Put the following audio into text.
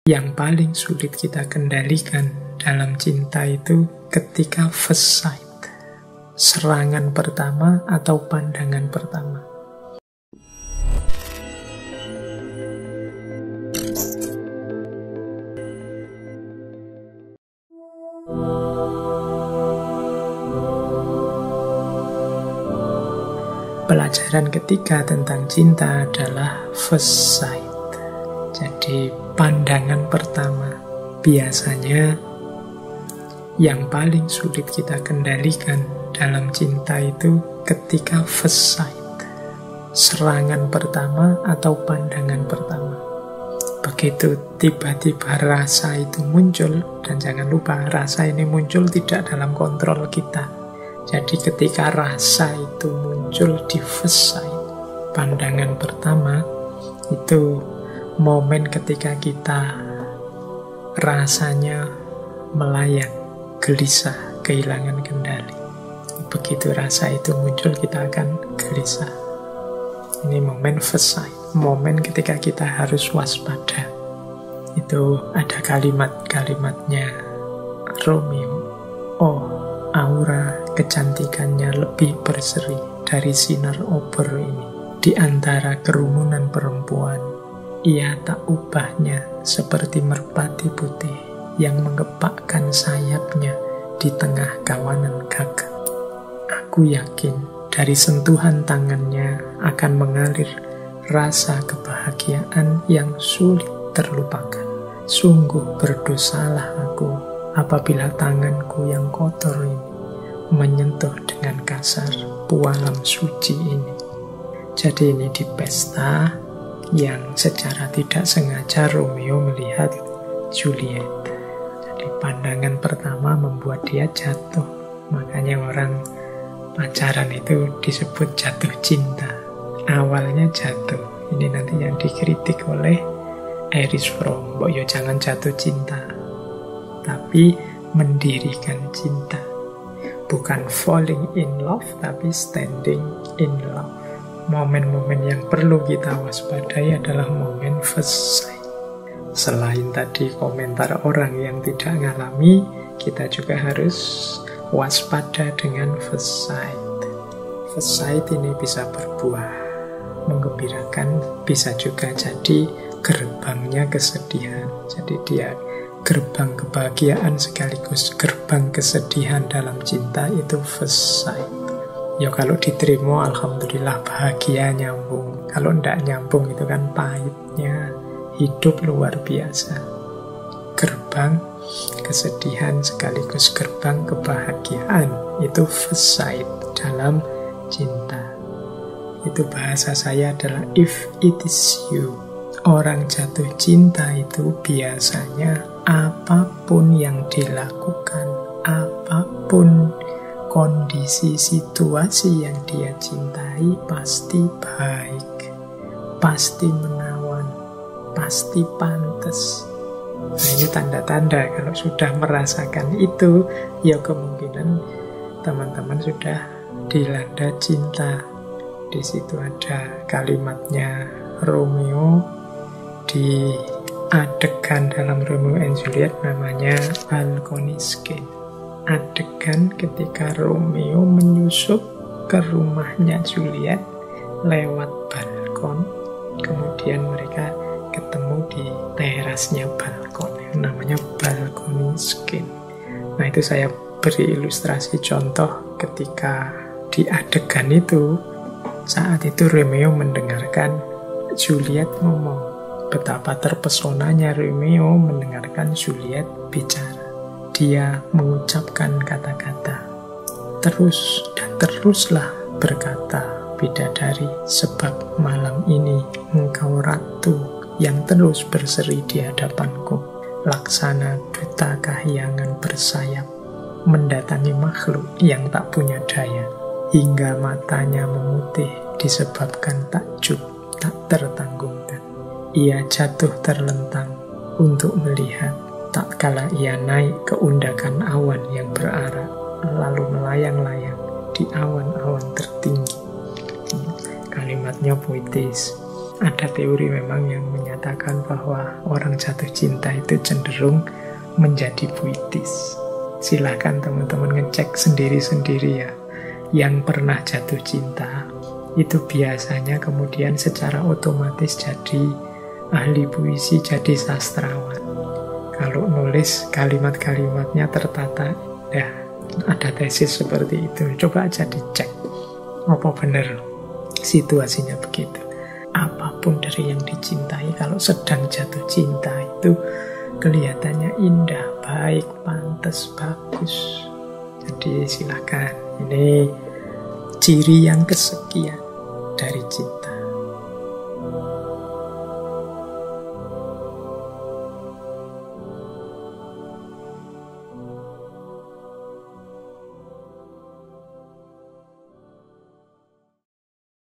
Yang paling sulit kita kendalikan dalam cinta itu ketika first sight, serangan pertama atau pandangan pertama. Pelajaran ketiga tentang cinta adalah first sight. Jadi pandangan pertama biasanya yang paling sulit kita kendalikan dalam cinta itu ketika first sight, serangan pertama atau pandangan pertama. Begitu tiba-tiba rasa itu muncul, dan jangan lupa rasa ini muncul tidak dalam kontrol kita. Jadi ketika rasa itu muncul di first sight, pandangan pertama, itu momen ketika kita rasanya melayang, gelisah, kehilangan kendali. Begitu rasa itu muncul, kita akan gelisah. Ini momen first sight, momen ketika kita harus waspada. Itu ada kalimat-kalimatnya Romeo. Oh, aura kecantikannya lebih berseri dari sinar obor ini. Di antara kerumunan perempuan, ia tak ubahnya seperti merpati putih yang mengepakkan sayapnya di tengah kawanan gagak. Aku yakin dari sentuhan tangannya akan mengalir rasa kebahagiaan yang sulit terlupakan. Sungguh berdosalah aku apabila tanganku yang kotor ini menyentuh dengan kasar pualam suci ini. Jadi ini di pesta yang secara tidak sengaja Romeo melihat Juliet. Jadi pandangan pertama membuat dia jatuh. Makanya orang pacaran itu disebut jatuh cinta. Awalnya jatuh. Ini nanti yang dikritik oleh Erich Fromm. Boyo jangan jatuh cinta, tapi mendirikan cinta. Bukan falling in love, tapi standing in love. Momen-momen yang perlu kita waspadai adalah momen first sight. Selain tadi komentar orang yang tidak ngalami, kita juga harus waspada dengan first sight. First sight ini bisa berbuah menggembirakan, bisa juga jadi gerbangnya kesedihan. Jadi dia gerbang kebahagiaan sekaligus gerbang kesedihan dalam cinta, itu first sight. Ya kalau diterima alhamdulillah bahagia, nyambung. Kalau ndak nyambung itu kan pahitnya hidup luar biasa. Gerbang kesedihan sekaligus gerbang kebahagiaan, itu first sight dalam cinta. Itu bahasa saya adalah if it is you. Orang jatuh cinta itu biasanya apapun yang dilakukan, apapun kondisi situasi yang dia cintai pasti baik, pasti menawan, pasti pantas. Nah ini tanda-tanda kalau sudah merasakan itu, ya kemungkinan teman-teman sudah dilanda cinta. Di situ ada kalimatnya Romeo di adegan dalam Romeo and Juliet namanya balcony scene. Adegan ketika Romeo menyusup ke rumahnya Juliet lewat balkon, kemudian mereka ketemu di terasnya balkon, namanya balcony scene. Nah itu saya beri ilustrasi contoh ketika di adegan itu, saat itu Romeo mendengarkan Juliet ngomong. Betapa terpesonanya Romeo mendengarkan Juliet bicara. Dia mengucapkan kata-kata, terus dan teruslah berkata bidadari, sebab malam ini engkau ratu yang terus berseri di hadapanku, laksana duta kahyangan bersayap, mendatangi makhluk yang tak punya daya, hingga matanya memutih disebabkan takjub tak tertanggungkan. Ia jatuh terlentang untuk melihat, tak kala ia naik ke undakan awan yang berarak, lalu melayang-layang di awan-awan tertinggi. Kalimatnya puitis. Ada teori memang yang menyatakan bahwa orang jatuh cinta itu cenderung menjadi puitis. Silahkan teman-teman ngecek sendiri-sendiri ya. Yang pernah jatuh cinta itu biasanya kemudian secara otomatis jadi ahli puisi, jadi sastrawan. Kalau nulis kalimat-kalimatnya tertata, ya ada tesis seperti itu. Coba aja dicek apa benar situasinya begitu. Apapun dari yang dicintai, kalau sedang jatuh cinta itu kelihatannya indah, baik, pantas, bagus. Jadi silakan, ini ciri yang kesekian dari cinta.